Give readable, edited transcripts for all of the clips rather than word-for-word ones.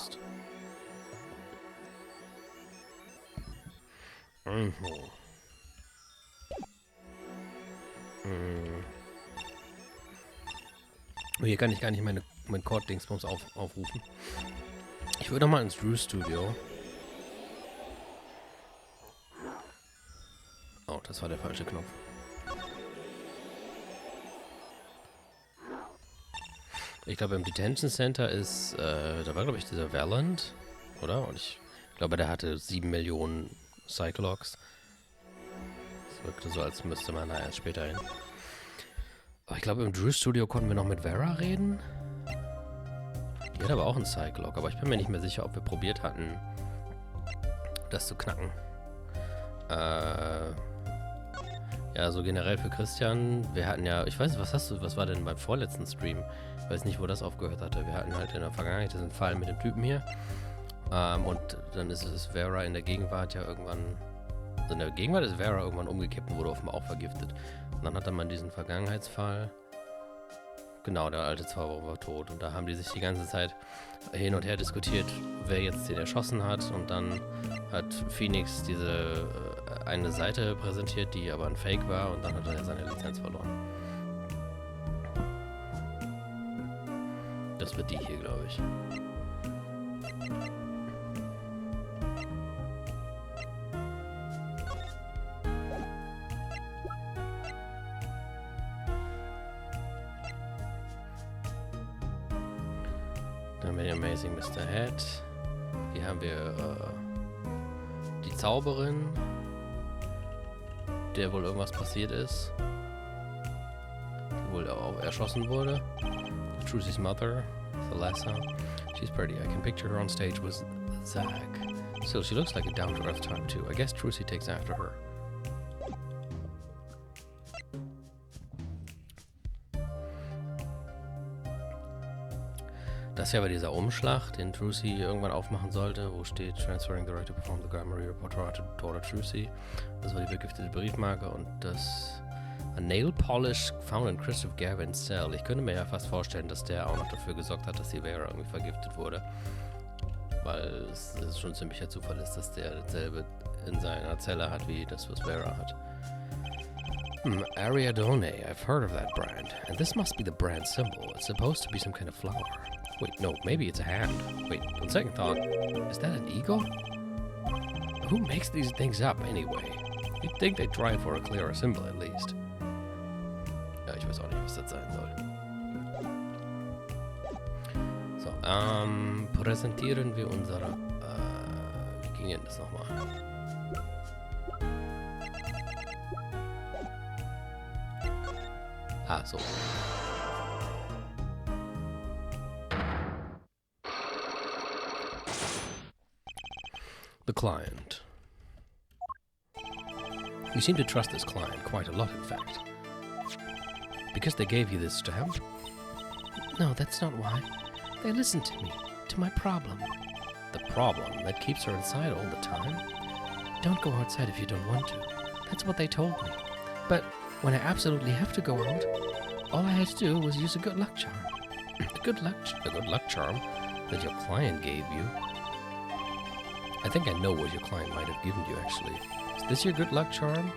benutzt. Mhm. Hier kann ich gar nicht mein Chord-Dingsbums aufrufen. Ich würde mal ins Drew Studio. Oh, das war der falsche Knopf. Ich glaube, im Detention Center ist, da war, glaube ich, dieser Valant, oder? Und ich glaube, der hatte 7 Millionen Cyclops. Das wirkte so, als müsste man da erst später hin. Aber ich glaube, im Drew Studio konnten wir noch mit Vera reden. Die hat aber auch einen Cyclops, aber ich bin mir nicht mehr sicher, ob wir probiert hatten, das zu knacken. Ja, so generell für Christian, wir hatten ja, ich weiß nicht, was war denn beim vorletzten Stream? Ich weiß nicht, wo das aufgehört hatte. Wir hatten halt in der Vergangenheit diesen Fall mit dem Typen hier. Und dann ist es Vera in der Gegenwart ja irgendwann, also in der Gegenwart ist Vera irgendwann umgekippt und wurde offenbar auch vergiftet. Und dann hatte man diesen Vergangenheitsfall. Genau, der alte Zauberer war tot. Und da haben die sich die ganze Zeit hin und her diskutiert, wer jetzt den erschossen hat. Und dann hat Phoenix diese eine Seite präsentiert, die aber ein Fake war. Und dann hat er seine Lizenz verloren. Das wird die hier, glaube ich. Dann haben wir den Amazing Mr. Head. Hier haben wir die Zauberin, der wohl irgendwas passiert ist. Die wohl auch erschossen wurde. Trucy's mother, Thalassa. She's pretty. I can picture her on stage with Zach. Still, she looks like a down-to-earth type too. I guess Trucy takes after her. Das hier war dieser Umschlag, den Trucy irgendwann aufmachen sollte, wo steht Transferring the right to perform the Grand Marie Report to Trucy. Das war die vergiftete Briefmarke und das A Nail Polish found in Christopher Gavin's cell. Ich könnte mir ja fast vorstellen, dass der auch noch dafür gesorgt hat, dass die Vera irgendwie vergiftet wurde. Weil es schon ein ziemlicher Zufall ist, dass der dasselbe in seiner Zelle hat, wie das, was Vera hat. Ariadone, I've heard of that brand. And this must be the brand symbol. It's supposed to be some kind of flower. Wait, no, maybe it's a hand. Wait, on second thought, is that an eagle? Who makes these things up anyway? You'd think they'd try for a clearer symbol at least. Ja, ich weiß auch nicht, was das sein soll. So, präsentieren wir unsere, wie ging denn das nochmal? Ah, so. The client. You seem to trust this client quite a lot, in fact. Because they gave you this stamp? No, that's not why. They listened to me, to my problem. The problem that keeps her inside all the time? Don't go outside if you don't want to. That's what they told me. But when I absolutely have to go out, all I had to do was use a good luck charm. A good luck charm that your client gave you? I think I know what your client might have given you, actually. Is this your good luck charm?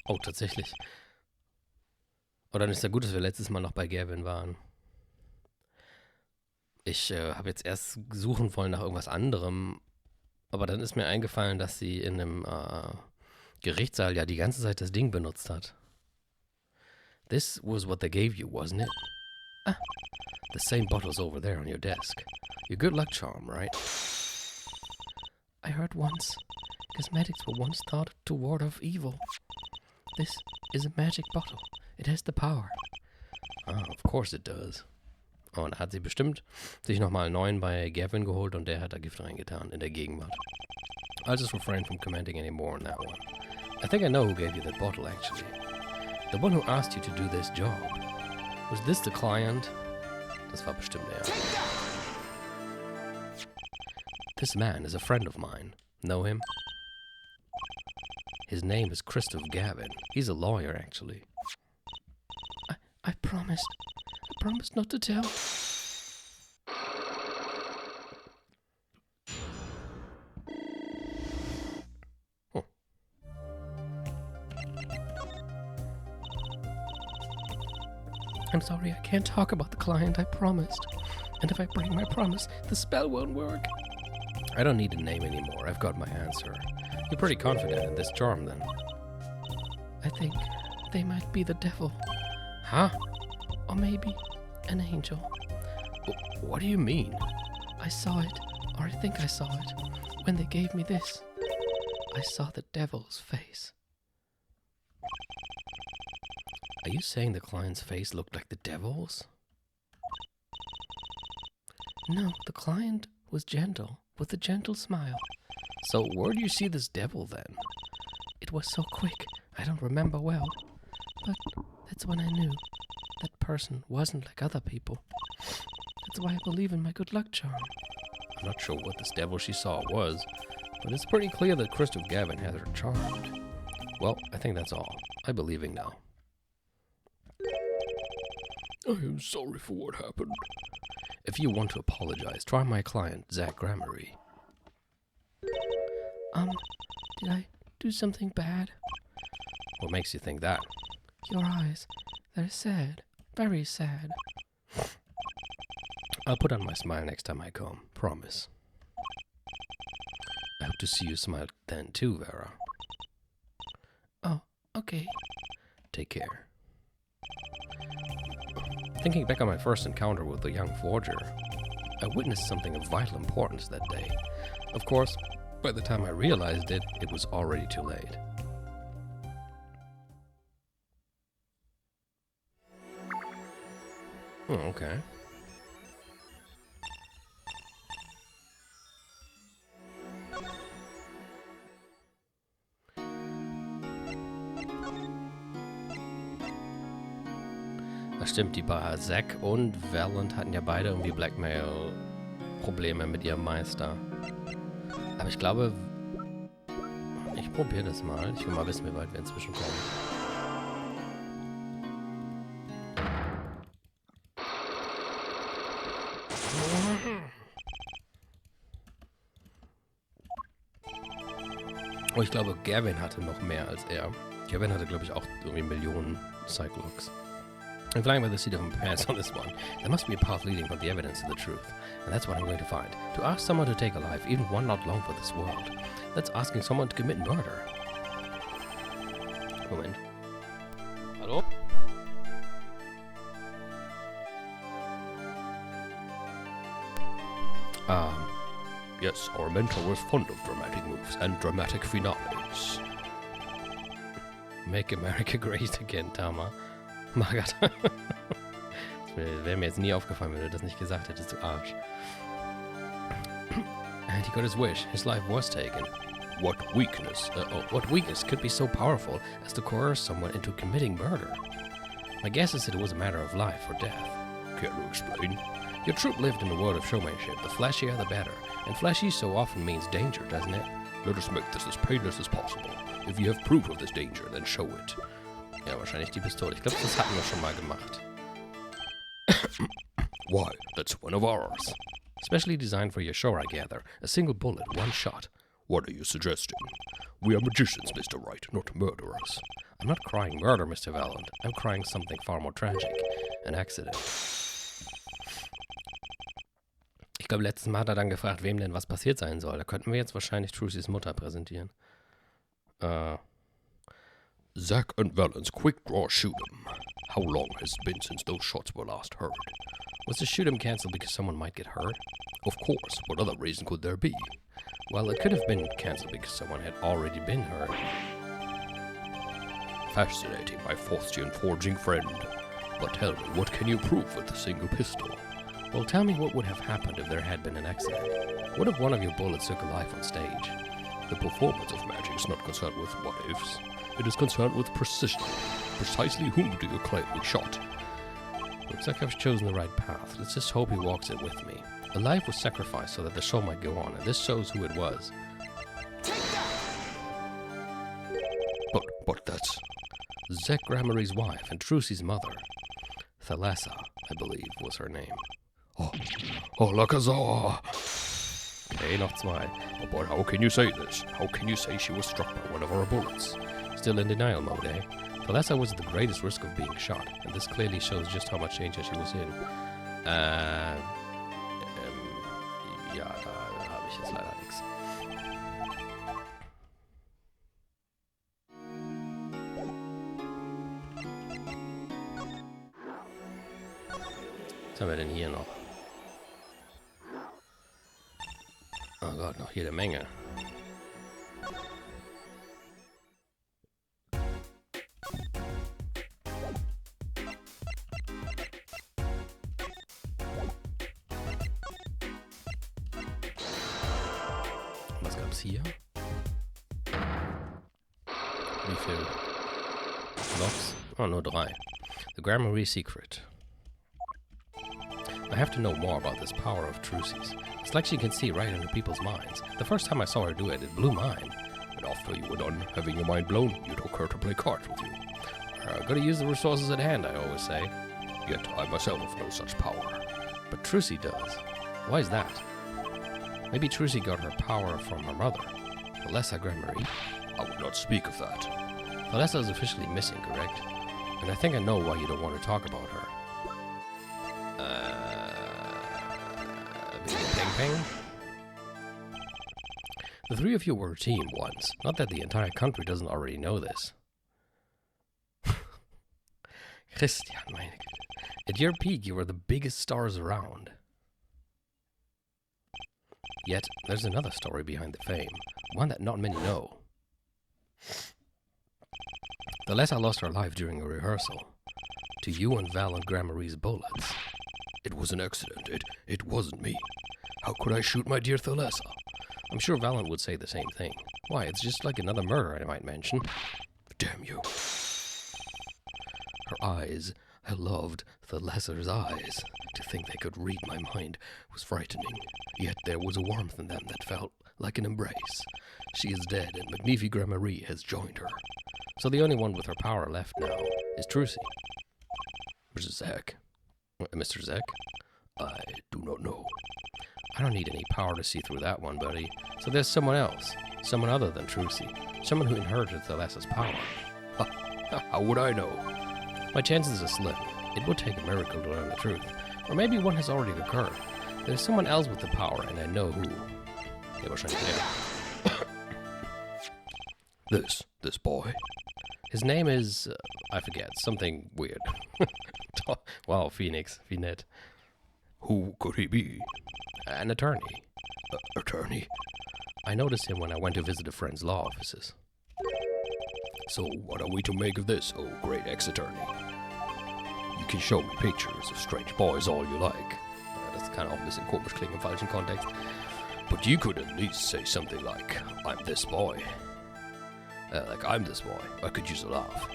Oh, tatsächlich. Oh, dann ist ja gut, dass wir letztes Mal noch bei Gavin waren. Ich habe jetzt erst suchen wollen nach irgendwas anderem, aber dann ist mir eingefallen, dass sie in einem Gerichtssaal ja die ganze Zeit das Ding benutzt hat. This was what they gave you, wasn't it? Ah, the same bottle's over there on your desk. Your good luck charm, right? I heard once, cosmetics were once thought to ward off evil. This is a magic bottle. It has the power. Ah, of course it does. Oh, und da hat sie bestimmt sich nochmal einen neuen bei Gavin geholt und der hat da Gift reingetan in der Gegenwart. I'll just refrain from commenting anymore on that one. I think I know who gave you that bottle, actually. The one who asked you to do this job. Was this the client? Das war bestimmt er. This man is a friend of mine. Know him? His name is Christopher Gavin. He's a lawyer, actually. promised not to tell. Oh. I'm sorry, I can't talk about the client, I promised. And if I break my promise, the spell won't work. I don't need to name anymore, I've got my answer. You're pretty confident in this charm, then. I think they might be the devil. Huh? Or maybe an angel. What do you mean? I saw it, or I think I saw it, when they gave me this. I saw the devil's face. Are you saying the client's face looked like the devil's? No, the client was gentle, with a gentle smile. So where do you see this devil then? It was so quick, I don't remember well. But that's when I knew that person wasn't like other people. That's why I believe in my good luck charm. I'm not sure what this devil she saw was, but it's pretty clear that Christoph Gavin has her charmed. Well, I think that's all. I believe in now. I am sorry for what happened. If you want to apologize, try my client, Zach Gramarye. Did I do something bad? What makes you think that? Your eyes. They're sad. Very sad. I'll put on my smile next time I come. Promise. I hope to see you smile then too, Vera. Oh, okay. Take care. Thinking back on my first encounter with the young forger, I witnessed something of vital importance that day. Of course, by the time I realized it, it was already too late. Oh, okay. Das stimmt, die Zack und Verland hatten ja beide irgendwie Blackmail-Probleme mit ihrem Meister. Aber ich glaube, ich probiere das mal. Ich will mal wissen, wie weit wir inzwischen kommen. Oh, ich glaube, Gavin hatte noch mehr als er. Gavin hatte, glaube ich, auch irgendwie Millionen Cyclops. I'm flying by the seat of my pants on this one. There must be a path leading from the evidence to the truth. And that's what I'm going to find. To ask someone to take a life, even one not long for this world. That's asking someone to commit murder. Moment. Hallo? Yes, our mentor was fond of dramatic moves and dramatic finales. Make America great again, Tama. Margaret. Das wäre mir jetzt nie aufgefallen, wenn du das nicht gesagt hättest, du Arsch. And he got his wish. His life was taken. What weakness could be so powerful as to coerce someone into committing murder? My guess is that it was a matter of life or death. Care to explain? Your troupe lived in a world of showmanship. The flashier, the better. And flashy so often means danger, doesn't it? Let us make this as painless as possible. If you have proof of this danger, then show it. Ja, wahrscheinlich die Pistole. Ich glaube, das hatten wir schon mal gemacht. Why, that's one of ours. Specially designed for your show, I gather. A single bullet, one shot. What are you suggesting? We are magicians, Mr. Wright, not murderers. I'm not crying murder, Mr. Valland. I'm crying something far more tragic. An accident. Ich glaube, letztes Mal hat er dann gefragt, wem denn was passiert sein soll. Da könnten wir jetzt wahrscheinlich Trucys Mutter präsentieren. Zack and Valland's quick draw shoot 'em. How long has it been since those shots were last heard? Was the shoot 'em cancelled because someone might get hurt? Of course, what other reason could there be? Well, it could have been cancelled because someone had already been hurt. Fascinating, my Faustian forging friend. But tell me, what can you prove with a single pistol? Well, tell me what would have happened if there had been an accident. What if one of your bullets took a life on stage? The performance of magic is not concerned with what-ifs. It is concerned with precision. Precisely whom do you claim we shot? Looks like I've chosen the right path. Let's just hope he walks it with me. A life was sacrificed so that the show might go on, and this shows who it was. But that's Zack Gramarye's wife and Trucy's mother. Thalassa, I believe, was her name. Oh, Lakazawa. Okay, noch zwei. Oh, but how can you say this? How can you say she was struck by one of our bullets? Still in denial mode, eh? Thalassa was at the greatest risk of being shot, and this clearly shows just how much danger she was in. Ja, da habe ich jetzt leider nichts. Was haben wir denn hier noch? Oh Gott, noch jede Menge. Was gab's hier? Wie viel Logs? Oh, nur 3. The Gramarye Secret. I have to know more about this power of Trucy's. It's like she can see right into people's minds. The first time I saw her do it, it blew mine. And after you were done having your mind blown, you took her to play cards with you. Gotta use the resources at hand, I always say. Yet I myself have no such power. But Trucy does. Why is that? Maybe Trucy got her power from her mother, Thalassa Gramarye. I would not speak of that. Thalassa is officially missing, correct? And I think I know why you don't want to talk about her. Ping ping? The three of you were a team once. Not that the entire country doesn't already know this. Christian, meine Güte. At your peak, you were the biggest stars around. Yet, there's another story behind the fame. One that not many know. Thalassa lost her life during a rehearsal. To you and Valiant Gramarye's bullets. It was an accident. It wasn't me. How could I shoot my dear Thalassa? I'm sure Valiant would say the same thing. Why, it's just like another murder, I might mention. Damn you. Her eyes. I loved Thalassa's eyes. To think they could read my mind was frightening. Yet there was a warmth in them that felt like an embrace. She is dead, and Magnifi Gramarye has joined her. So the only one with her power left now is Trucy. Mr. Zack. Mr. Zack? I do not know. I don't need any power to see through that one, buddy. So there's someone else. Someone other than Trucy. Someone who inherited Thalassa's power. How would I know? My chances are slim. It would take a miracle to learn the truth. Or maybe one has already occurred. There's someone else with the power, and I know who. Ja, wahrscheinlich der. This boy. His name is, I forget, something weird. Wow, Phoenix, Finet. Who could he be? An attorney. Attorney? I noticed him when I went to visit a friend's law offices. So what are we to make of this, oh great ex-attorney? You can show me pictures of strange boys all you like. Das kann auch ein bisschen komisch klingen im falschen Kontext. But you could at least say something like, I'm this boy. Like, I'm this boy. I could use a laugh.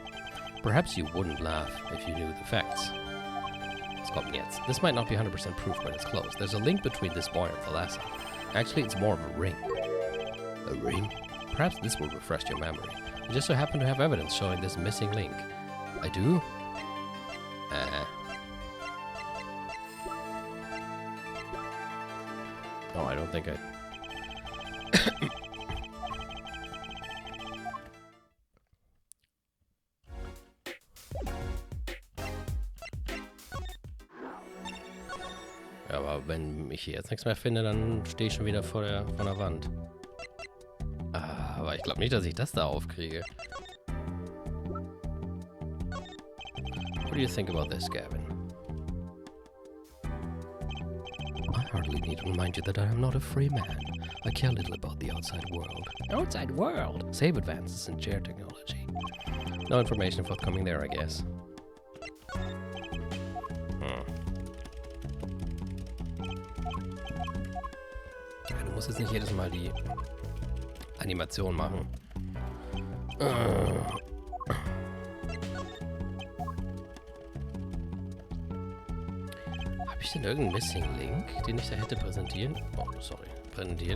Perhaps you wouldn't laugh if you knew the facts. Was kommt denn jetzt? This might not be 100% proof, but it's close. There's a link between this boy and Thalassa. Actually, it's more of a ring. A ring? Perhaps this will refresh your memory. You just so happen to have evidence showing this missing link. I do? Oh, I don't think I... Aber wenn ich hier jetzt nichts mehr finde, dann stehe ich schon wieder vor der Wand. Aber ich glaube nicht, dass ich das da aufkriege. What do you think about this, Gavin? I hardly need to remind you that I am not a free man. I care little about the outside world. Outside world? Save advances in chair technology. No information forthcoming there, I guess. Du musst jetzt nicht jedes Mal die Animation machen. Habe ich denn irgendeinen Missing Link, den ich da hätte präsentieren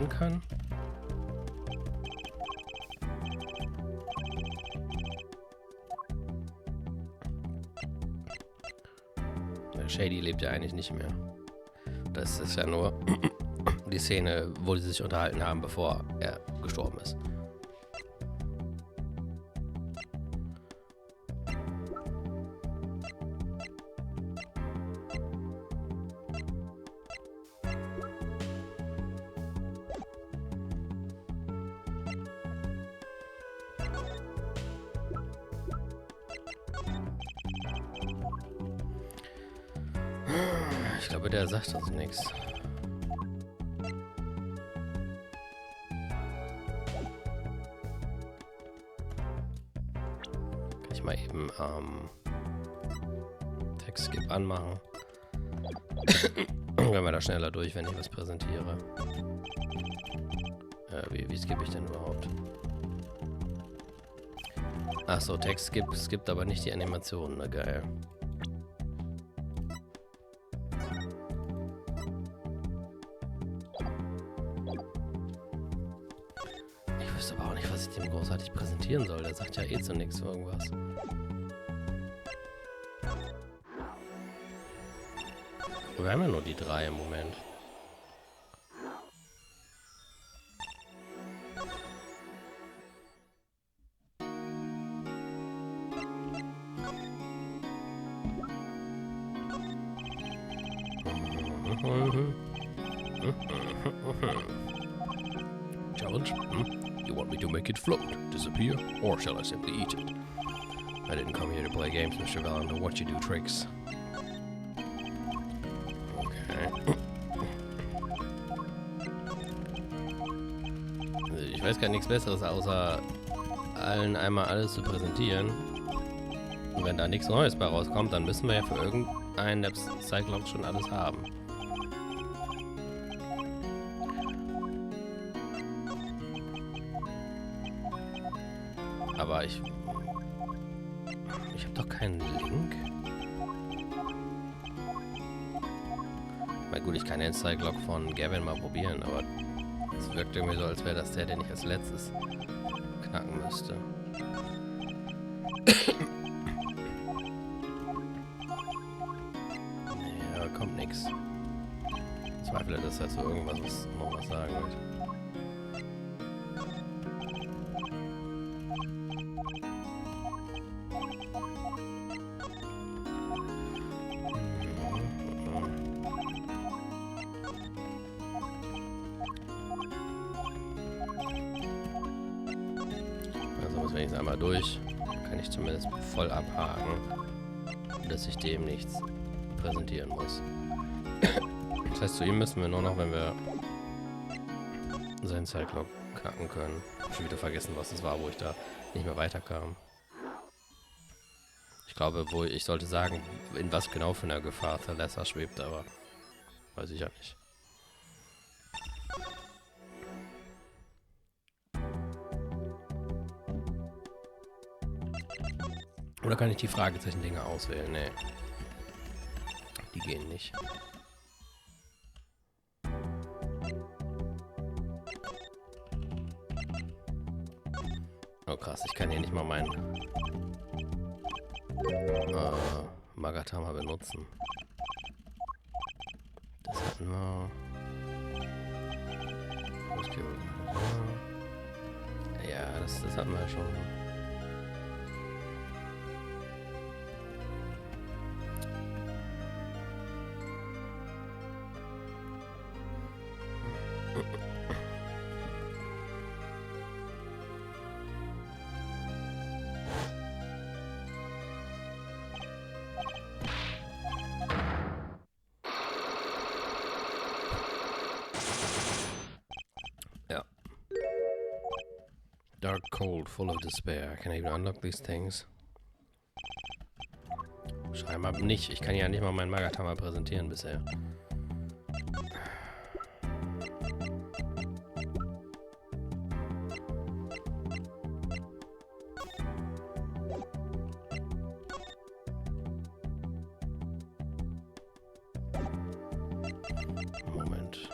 kann? Shady lebt ja eigentlich nicht mehr. Das ist ja nur die Szene, wo sie sich unterhalten haben, bevor er gestorben ist. Ich glaube, der sagt uns nichts. Kann ich mal eben Text-Skip anmachen. Dann gehen wir da schneller durch, wenn ich was präsentiere. Wie skippe ich denn überhaupt? Achso, Text-Skip skippt aber nicht die Animationen. Na geil. Ich wüsste aber auch nicht, was ich dem großartig präsentieren soll. Der sagt ja eh zu nichts irgendwas. Wir haben ja nur die 3 im Moment. Challenge? You want me to make it float, disappear, or shall I simply eat it? I didn't come here to play games, Mr. Valen, to watch you do tricks. Okay. Ich weiß gar nichts Besseres, außer allen einmal alles zu präsentieren. Und wenn da nichts Neues bei rauskommt, dann müssen wir ja für irgendeinen der Cyclops schon alles haben. Aber ich habe doch keinen Link. Na gut, ich kann den Cyclops von Gavin mal probieren, aber es wirkt irgendwie so, als wäre das der, den ich als letztes knacken müsste. Nee, da kommt nichts. Ich zweifle, dass er zu irgendwas noch was sagen wird. Also wenn ich es einmal durch, kann ich zumindest voll abhaken, dass ich dem nichts präsentieren muss. Das heißt, zu ihm müssen wir nur noch, wenn wir seinen Cyclops knacken können. Ich habe schon wieder vergessen, was es war, wo ich da nicht mehr weiterkam. Ich glaube, ich sollte sagen, in was genau für einer Gefahr Thalassa schwebt, aber weiß ich ja nicht. Oder kann ich die Fragezeichen-Dinge auswählen? Nee. Die gehen nicht. Oh krass, ich kann hier nicht mal mein Magatama benutzen. Das hatten wir. Ja, das hatten wir schon. Ja. Dark cold, full of despair. Can I even unlock these things? Scheinbar nicht. Ich kann ja nicht mal meinen Magatama präsentieren bisher. Moment.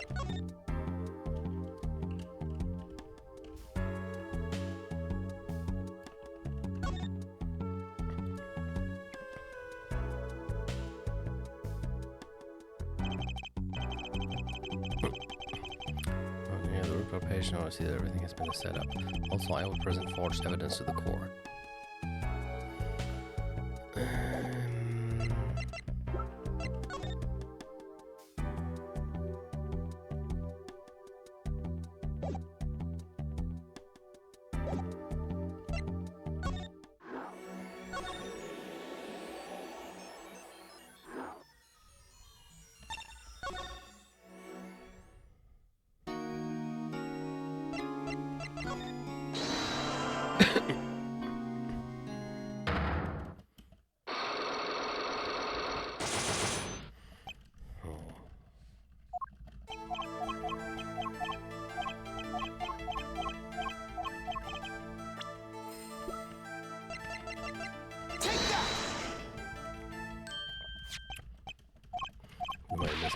for patient in order to see that everything has been set up. Also, I will present forged evidence to the court.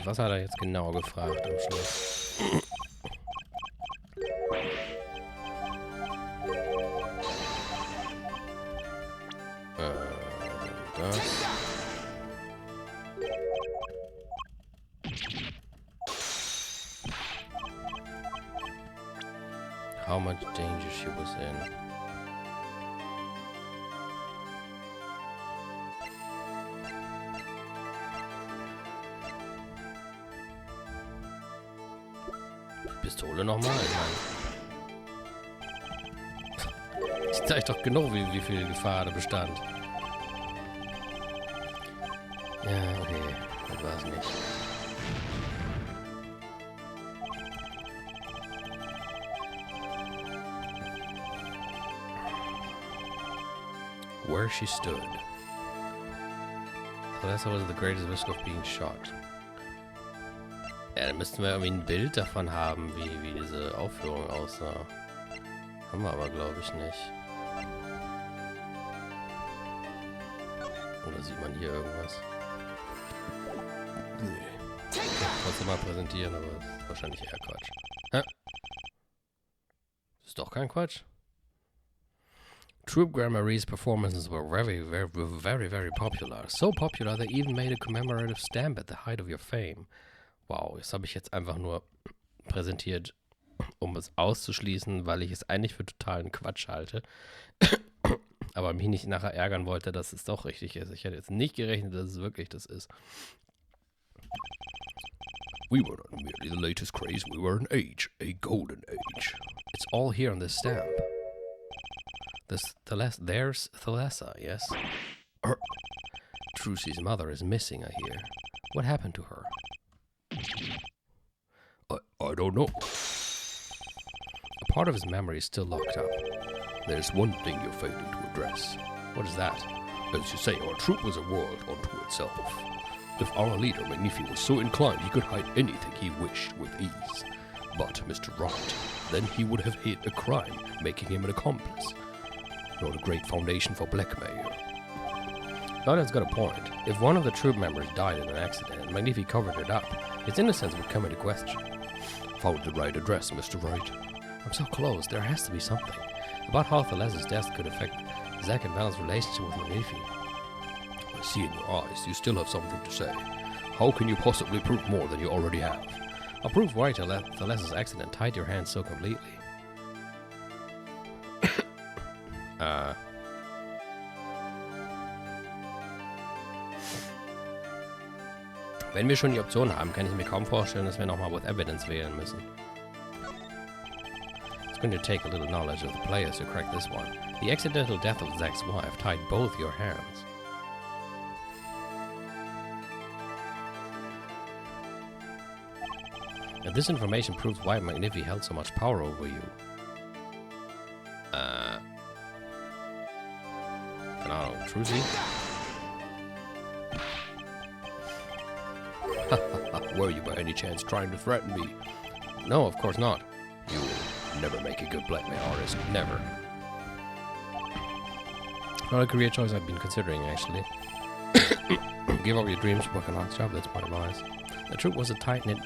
Was hat er jetzt genau gefragt am Schluss? Das. How much danger she was in. Pistole nochmal? Ich zeig doch genug, wie viel Gefahr da bestand. Ja, okay. Das war's nicht. Where she stood. So that's was the greatest risk of being shot. Ja, dann müssten wir irgendwie ein Bild davon haben, wie diese Aufführung aussah. Haben wir aber, glaube ich, nicht. Oder sieht man hier irgendwas? Nee. Ich kann trotzdem mal präsentieren, aber das ist wahrscheinlich eher Quatsch. Hä? Das ist doch kein Quatsch. Troupe Grand Marie's performances were very popular. So popular they even made a commemorative stamp at the height of your fame. Wow, das habe ich jetzt einfach nur präsentiert, um es auszuschließen, weil ich es eigentlich für totalen Quatsch halte. Aber mich nicht nachher ärgern wollte, dass es doch richtig ist. Ich hätte jetzt nicht gerechnet, dass es wirklich das ist. We were not merely the latest craze, we were an age, a golden age. It's all here on this stamp. There's Thalassa, yes? Trucy's mother is missing, I hear. What happened to her? I don't know. A part of his memory is still locked up. There's one thing you're failing to address. What is that? As you say, our troop was a world unto itself. If our leader, Magnifi, was so inclined, he could hide anything he wished with ease. But Mr. Wright, then he would have hid a crime, making him an accomplice. Not a great foundation for blackmail. Claudia's got a point. If one of the troop members died in an accident and Magnifi covered it up, his innocence would come into question. Found the right address, Mr. Wright. I'm so close. There has to be something. About how Thalassa's death could affect Zack and Val's relationship with Magnifi. I see in your eyes you still have something to say. How can you possibly prove more than you already have? I'll prove why Thalassa's accident tied your hands so completely. Wenn wir schon die Option haben, kann ich mir kaum vorstellen, dass wir nochmal with evidence wählen müssen. It's going to take a little knowledge of the players to crack this one. The accidental death of Zack's wife tied both your hands. And this information proves why Magnifi held so much power over you. Keine Ahnung, Trucy? Were you by any chance trying to threaten me? No, of course not. You will never make a good blackmail artist. Never. Not a career choice I've been considering, actually. Give up your dreams, work on a job, that's my advice. The troop was a tight-knit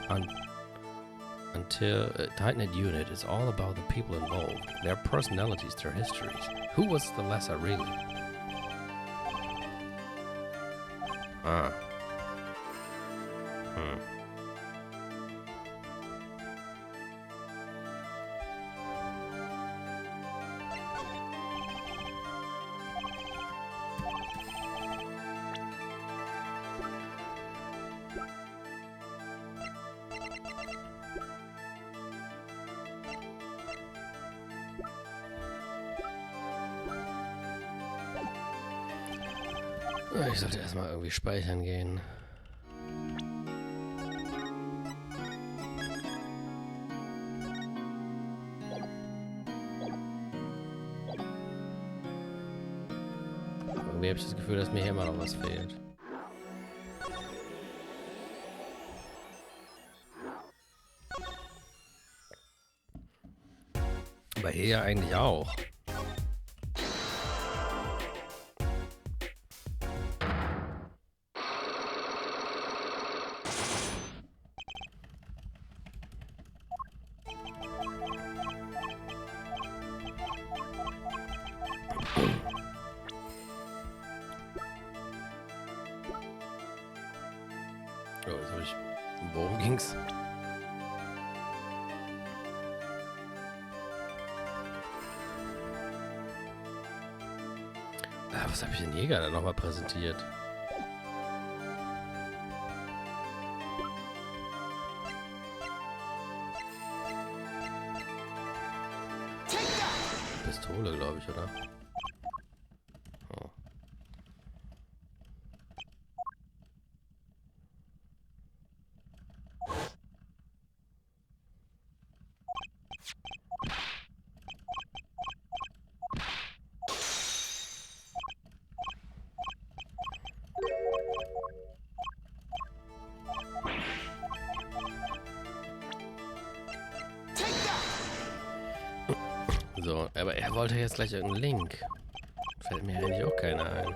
unit. It's all about the people involved, their personalities, their histories. Who was Thalassa really? Ich sollte erstmal irgendwie speichern gehen. Irgendwie habe ich das Gefühl, dass mir hier immer noch was fehlt. Aber hier ja eigentlich auch. Oh, jetzt habe ich... Worum ging's? Was habe ich den Jäger da nochmal präsentiert? Pistole, glaube ich, oder? Oh. So, aber er wollte jetzt gleich irgendeinen Link. Fällt mir eigentlich auch keiner ein.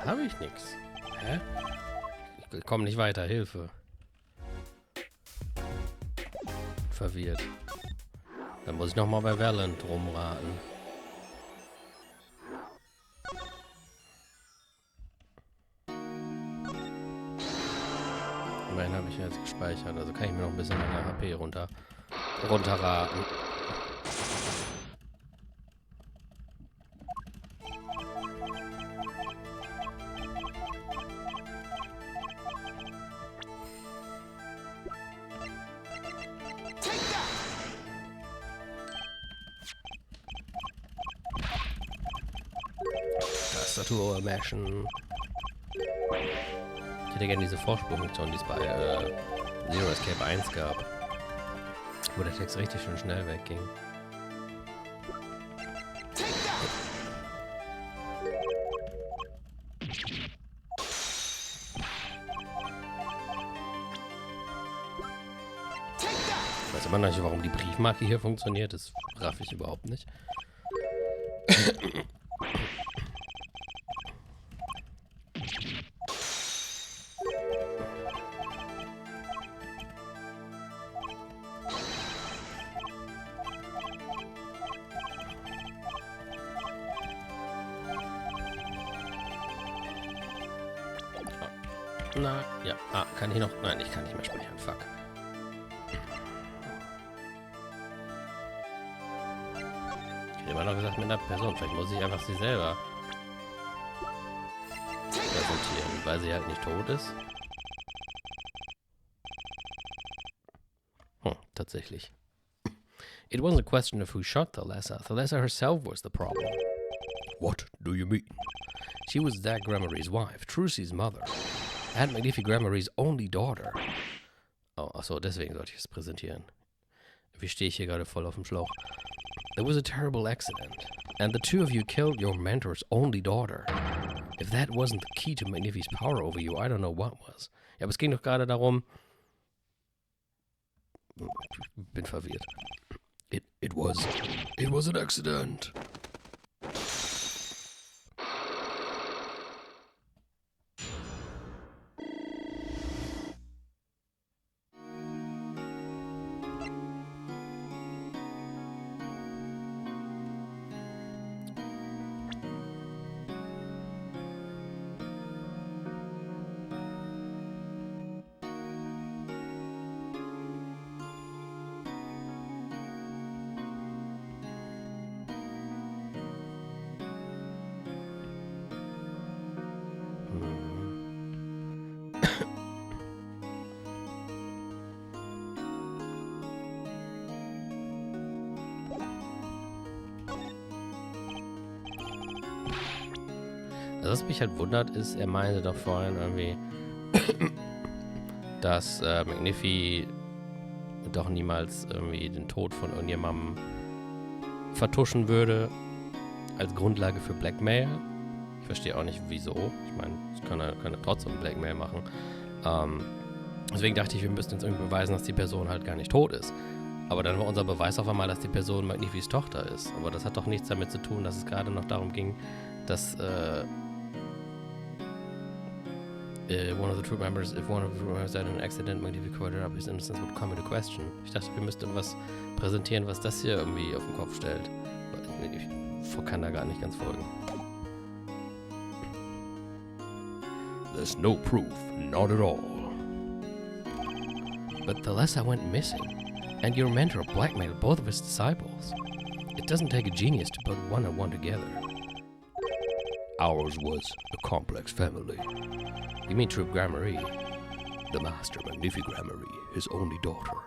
Habe ich nichts. Hä? Ich komme nicht weiter. Hilfe. Verwirrt. Dann muss ich nochmal bei Verland rumraten. Immerhin habe ich ja jetzt gespeichert. Also kann ich mir noch ein bisschen meine HP runterraten. Tastatur mashen. Ich hätte gerne diese Vorspulfunktion, die es bei Zero Escape 1 gab. Wo der Text richtig schön schnell wegging. Ich weiß immer noch nicht, warum die Briefmarke hier funktioniert. Das raff ich überhaupt nicht. Na, ja. Ah, kann ich noch? Nein, ich kann nicht mehr speichern. Fuck. Ich hätte immer noch gesagt mit einer Person. Vielleicht muss ich einfach sie selber präsentieren, weil sie halt nicht tot ist. Tatsächlich. It wasn't a question of who shot Thalessa. Thalessa herself was the problem. What do you mean? She was Dag Gremory's wife, Trucy's mother. Aunt Magnifi Gremory's only daughter. Oh, achso, deswegen sollte ich es präsentieren. Wie stehe ich hier gerade voll auf dem Schlauch? There was a terrible accident, and the two of you killed your mentor's only daughter. If that wasn't the key to Magnifi's power over you, I don't know what was. Ja, aber es ging doch gerade darum... Ich bin verwirrt. It was an accident. Also, was mich halt wundert, ist, er meinte doch vorhin irgendwie, dass McNiffy doch niemals irgendwie den Tod von irgendjemandem vertuschen würde als Grundlage für Blackmail. Ich verstehe auch nicht, wieso. Ich meine, das kann er trotzdem Blackmail machen. Deswegen dachte ich, wir müssten jetzt irgendwie beweisen, dass die Person halt gar nicht tot ist. Aber dann war unser Beweis auf einmal, dass die Person McNiffys Tochter ist. Aber das hat doch nichts damit zu tun, dass es gerade noch darum ging, dass one of the troop members, if one of the troop members died in an accident, McNiffy covered up, his innocence would come into question. Ich dachte, wir müssten irgendwas präsentieren, was das hier irgendwie auf den Kopf stellt. Ich kann da gar nicht ganz folgen. There's no proof, not at all. But the Lesser went missing, and your mentor blackmailed both of his disciples. It doesn't take a genius to put one and one together. Ours was a complex family. You mean Troop Gramarye? The master McNiffy Gramarye, his only daughter,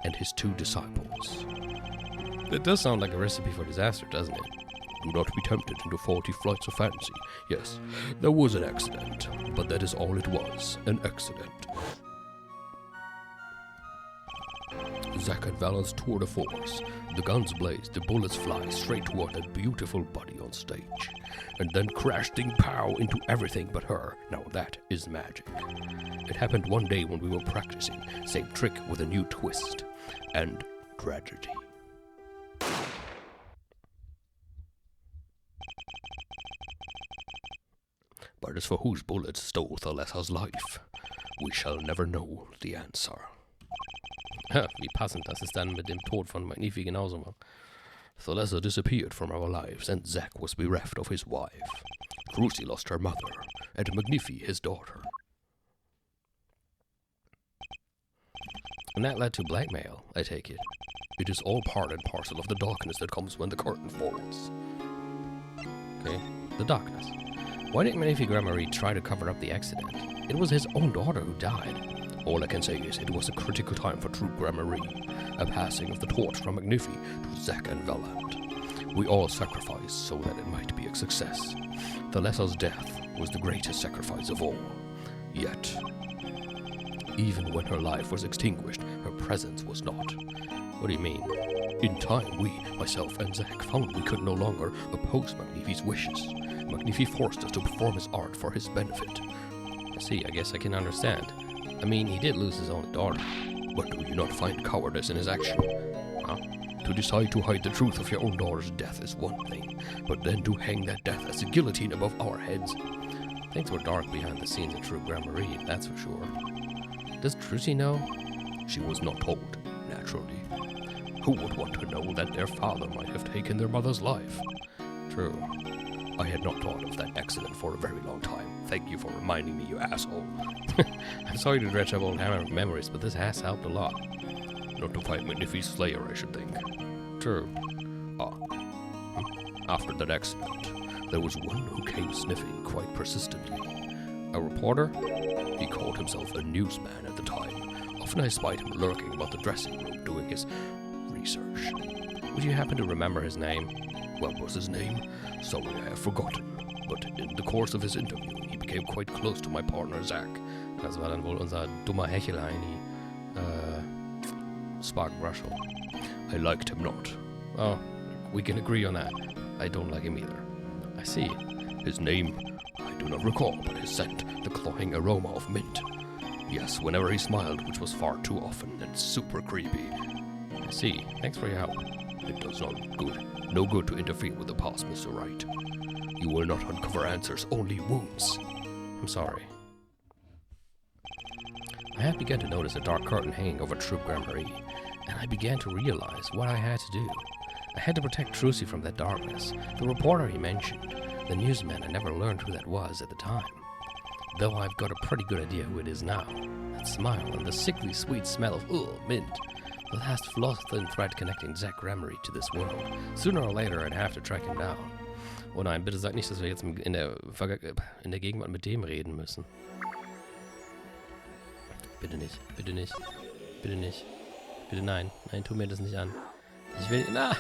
and his 2 disciples. It does sound like a recipe for disaster, doesn't it? Do not be tempted into faulty flights of fancy. Yes, there was an accident, but that is all it was, an accident. Zack and Valen's tour de force. The guns blaze, the bullets fly straight toward that beautiful body on stage. And then crash ding pow into everything but her. Now that is magic. It happened one day when we were practicing. Same trick with a new twist. And tragedy. But as for whose bullets stole the Lesser's life, we shall never know the answer. Wie passend, dass es dann mit dem Tod von McNiffy genauso war. The Lesser disappeared from our lives, and Zack was bereft of his wife. Crucy lost her mother, and McNiffy his daughter. And that led to blackmail, I take it. It is all part and parcel of the darkness that comes when the curtain falls. Okay, the darkness. Why didn't McNiffy Gramarye try to cover up the accident? It was his own daughter who died. All I can say is it was a critical time for Troop Gramarye, a passing of the torch from McNiffy to Zack and Valant. We all sacrificed so that it might be a success. The Lesser's death was the greatest sacrifice of all. Yet, even when her life was extinguished, her presence was not. What do you mean? In time, we, myself and Zack, found we could no longer oppose McNiffy's wishes. McNiffy forced us to perform his art for his benefit. I see, I guess I can understand. I mean, he did lose his only daughter. But do you not find cowardice in his action? Huh? To decide to hide the truth of your own daughter's death is one thing, but then to hang that death as a guillotine above our heads. Things were dark behind the scenes at Troop Gramarye, that's for sure. Does Trucy know? She was not told, naturally. Who would want to know that their father might have taken their mother's life? True. I had not thought of that accident for a very long time. Thank you for reminding me, you asshole. I'm sorry to dredge up old memories, but this has helped a lot. Not to fight McNiffy's slayer, I should think. True. After that accident, there was one who came sniffing quite persistently. A reporter? He called himself a newsman at the time. Often I spied him lurking about the dressing room doing his research. Would you happen to remember his name? What was his name? Sorry, I have forgotten. But in the course of his interview, he became quite close to my partner Zack. Das war dann wohl unser dummer Hechelheini, Spark Russell. I liked him not. Oh, we can agree on that. I don't like him either. I see. His name, I do not recall, but his scent, the cloying aroma of mint. Yes, whenever he smiled, which was far too often and super creepy. I see. Thanks for your help. It does no good to interfere with the past, Mr. Wright. You will not uncover answers, only wounds. I'm sorry. I had begun to notice a dark curtain hanging over Troop Gramarye, and I began to realize what I had to do. I had to protect Trucy from that darkness. The reporter he mentioned, the newsman, I never learned who that was at the time. Though I've got a pretty good idea who it is now. That smile and the sickly sweet smell of mint. The last flaw-thin thread connecting Zack Gramarye to this world. Sooner or later I'd have to track him down. Oh nein, bitte sag nicht, dass wir jetzt in der Gegenwart mit dem reden müssen. Bitte nicht, bitte nicht, bitte nicht. Bitte nein, nein, tu mir das nicht an. Ich will, na!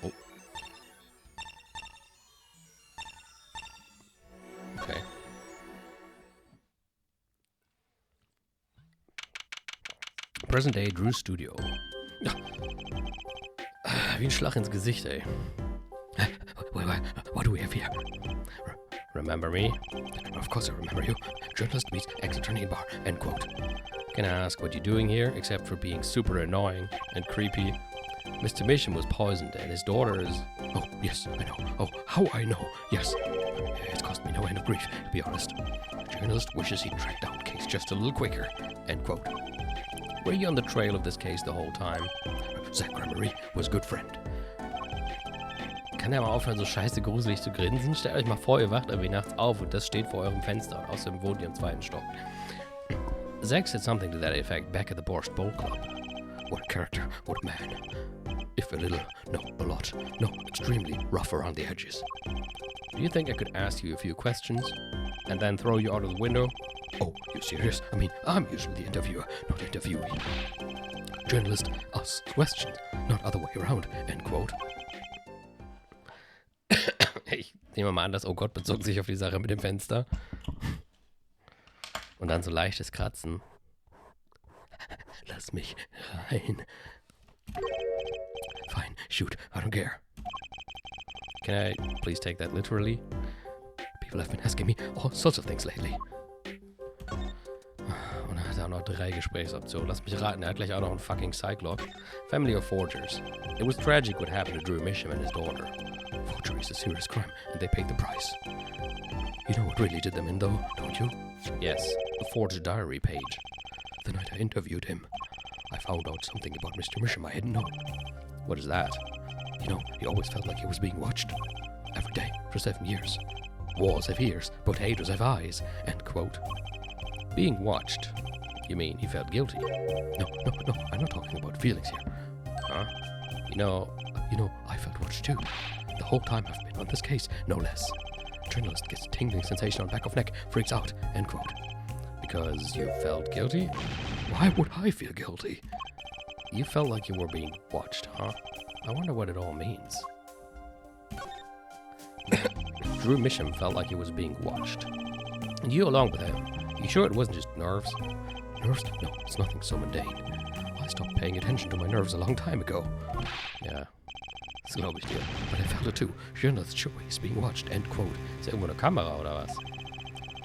Oh. Present-day Drew Studio. Ja. Wie ein Schlag ins Gesicht, ey. What do we have here? Remember me? Of course I remember you. Journalist meets ex-attorney in bar. End quote. Can I ask what you're doing here, except for being super annoying and creepy? Mr. Misham was poisoned, and his daughter is... Oh, yes, I know. Oh, how I know. Yes. It's cost me no end of grief, to be honest. Journalist wishes he'd tracked down case just a little quicker. End quote. Were you on the trail of this case the whole time? Zach Gramery was a good friend. Kann der mal aufhören, so scheiße gruselig zu grinsen? Stellt euch mal vor, ihr wacht irgendwie nachts auf und das steht vor eurem Fenster. Außerdem wohnt ihr im 2. Stock. Zach said something to that effect back at the Borscht Bowl Club. What a character, what a man. If a little, no, a lot. No, extremely rough around the edges. Do you think I could ask you a few questions and then throw you out of the window? Oh, you serious? I mean, I'm usually the interviewer, not interviewee. Journalist asks questions, not other way around. End quote. Ich nehme mal an, das Oh Gott bezog sich auf die Sache mit dem Fenster. Und dann so leichtes Kratzen. Lass mich rein. Fine, shoot, I don't care. Can I please take that literally? People have been asking me all sorts of things lately. Und er hat auch noch 3 Gesprächsoptionen. Lass mich raten, er hat gleich auch noch einen fucking Cyclops. Family of forgers. It was tragic what happened to Drew Misham and his daughter. Forgery is a serious crime, and they paid the price. You know what really did them in, though, don't you? Yes, a forged diary page. The night I interviewed him, I found out something about Mr. Misham I hadn't known. What is that? You know, he always felt like he was being watched. Every day, for 7 years. Walls have ears, potatoes have eyes. End quote. Being watched? You mean he felt guilty? No, I'm not talking about feelings here. Huh? You know, I felt watched too. The whole time I've been on this case, no less. Journalist gets a tingling sensation on back of neck, freaks out, end quote. Because you felt guilty? Why would I feel guilty? You felt like you were being watched, huh? I wonder what it all means. Drew Misham felt like he was being watched. And you along with him. You sure it wasn't just nerves? Nerves? No, it's nothing so mundane. I stopped paying attention to my nerves a long time ago. Ja, das glaube ich dir. But I felt it too. Journalist sure he's being watched, end quote. Ist irgendwo eine Kamera oder was?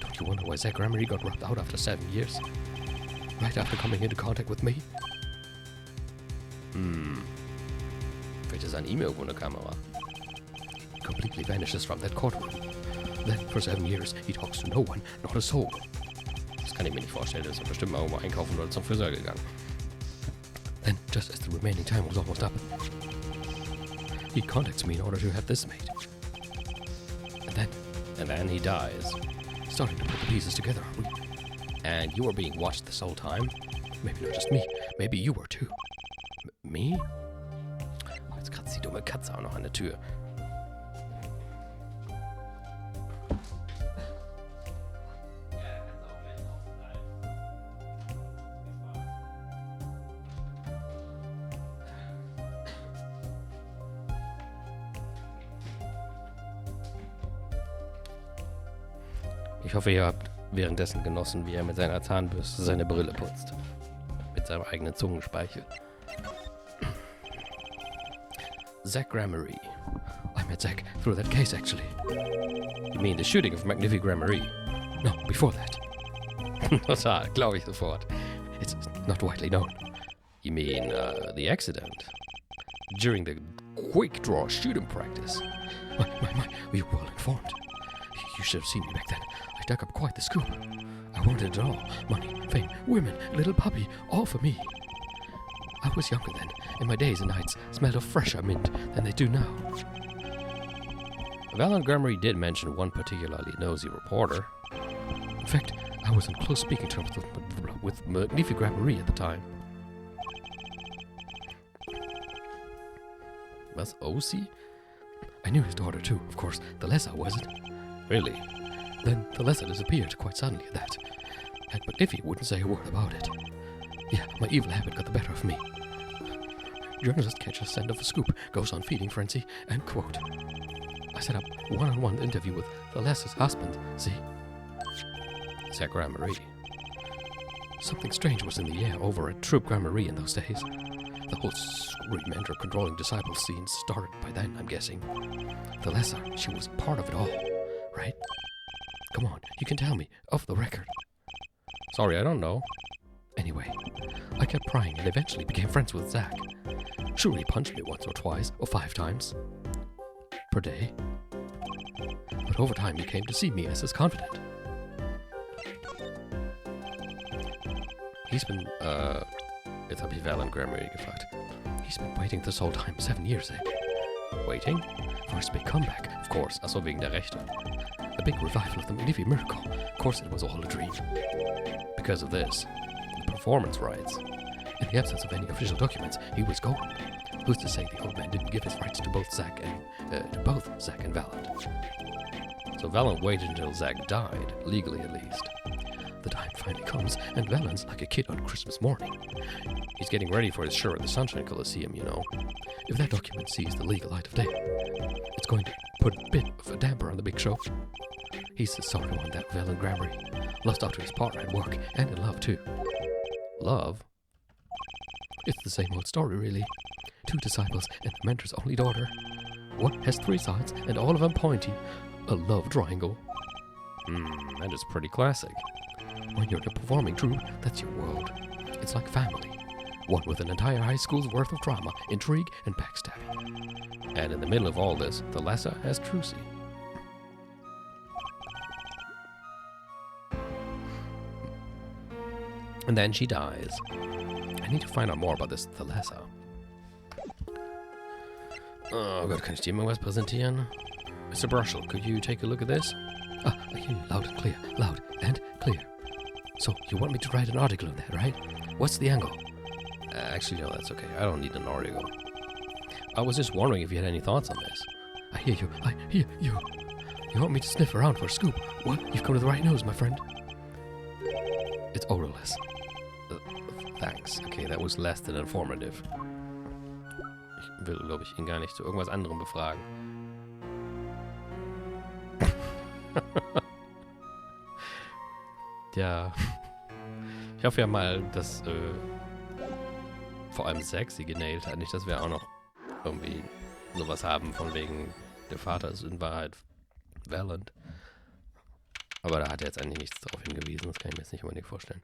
Don't you wonder why Zach Gramery got rubbed out after 7 years? Right after coming into contact with me? Vielleicht ist an ihm irgendwo eine Kamera. He completely vanishes from that courtroom. Then, for 7 years, he talks to no one, not a soul. Das kann ich mir nicht vorstellen. Der ist ja bestimmt mal irgendwo einkaufen oder zum Friseur gegangen. Then, just as the remaining time was almost up, he contacts me in order to have this made. And then he dies. Starting to put the pieces together, are we? And you were being watched this whole time? Maybe not just me. Maybe you were too. Me? Oh, jetzt kratzt die dumme Katze auch noch an der Tür. Ich hoffe, ihr habt währenddessen genossen, wie er mit seiner Zahnbürste seine Brille putzt. Mit seinem eigenen Zungenspeichel. Zach Gramery. I met Zach through that case, actually. You mean the shooting of Magnific Gramery? No, before that. Total, glaube ich sofort. It's not widely known. You mean the accident? During the quick draw shooting practice? My, we were well informed. You should have seen me back then. I dug up quite the scoop. I wanted it all. Money, fame, women, little puppy, all for me. I was younger then, and my days and nights smelled of fresher mint than they do now. Val Montgomery did mention one particularly nosy reporter. In fact, I was in close speaking terms with Magnific Gramery at the time. Was, OC? I knew his daughter too, of course. The lesser, was it? Really? Then the lesser disappeared quite suddenly at that. And Magnific wouldn't say a word about it. Yeah, my evil habit got the better of me. Journalist catches scent of a scoop, goes on feeding frenzy, and quote. I set up one-on-one interview with the lesser's husband, see? Zach Gramery. Something strange was in the air over at Troop Gramarye in those days. The whole scream and controlling disciples scene started by then, I'm guessing. The Lesser, she was part of it all, right? Come on, you can tell me, off the record. Sorry, I don't know. Anyway, I kept prying and eventually became friends with Zach. Sure, he punched me once or twice, or 5 times per day. But over time, he came to see me as his confidant. He's been, jetzt habe ich Valen Gramarye gefragt. He's been waiting this whole time, 7 years, eh? Waiting? For his big comeback, of course. Achso, wegen der Rechte. A big revival of the McNiffy miracle. Of course it was all a dream. Because of this. The performance rights. In the absence of any official documents, he was gone. Who's to say the old man didn't give his rights to both Zach and Valent? So Valent waited until Zach died, legally at least. The time finally comes, and Valent's like a kid on Christmas morning. He's getting ready for his show at the Sunshine Coliseum, you know. If that document sees the legal light of day, it's going to put a bit of a damper on the big show. He's the sort of one that Valen Gramarye lost out to his partner at work and in love too. Love? It's the same old story, really. 2 disciples and the mentor's only daughter. One has 3 sides and all of them pointy. A love triangle. That is pretty classic. When you're in a performing troupe, that's your world. It's like family. One with an entire high school's worth of drama, intrigue, and backstabbing. And in the middle of all this, the Lesser has Trucy. And then she dies. I need to find out more about this, the Lesser. Oh Gott, kann ich dir irgendwas präsentieren? Mr. Brushel, could you take a look at this? Ah, I hear you loud and clear. Loud and clear. So, you want me to write an article on that, right? What's the angle? Actually, no, that's okay. I don't need an article. I was just wondering if you had any thoughts on this. I hear you. I hear you. You want me to sniff around for a scoop? What? You've come to the right news, my friend. It's odorless. Thanks. Okay, that was less than informative. Ich will, glaube ich, ihn gar nicht zu irgendwas anderem befragen. Ja. Ich hoffe ja mal, dass vor allem Zack sie genailt hat. Nicht, dass wir auch noch irgendwie sowas haben, von wegen, der Vater ist in Wahrheit Valent. Aber da hat er jetzt eigentlich nichts darauf hingewiesen. Das kann ich mir jetzt nicht unbedingt vorstellen.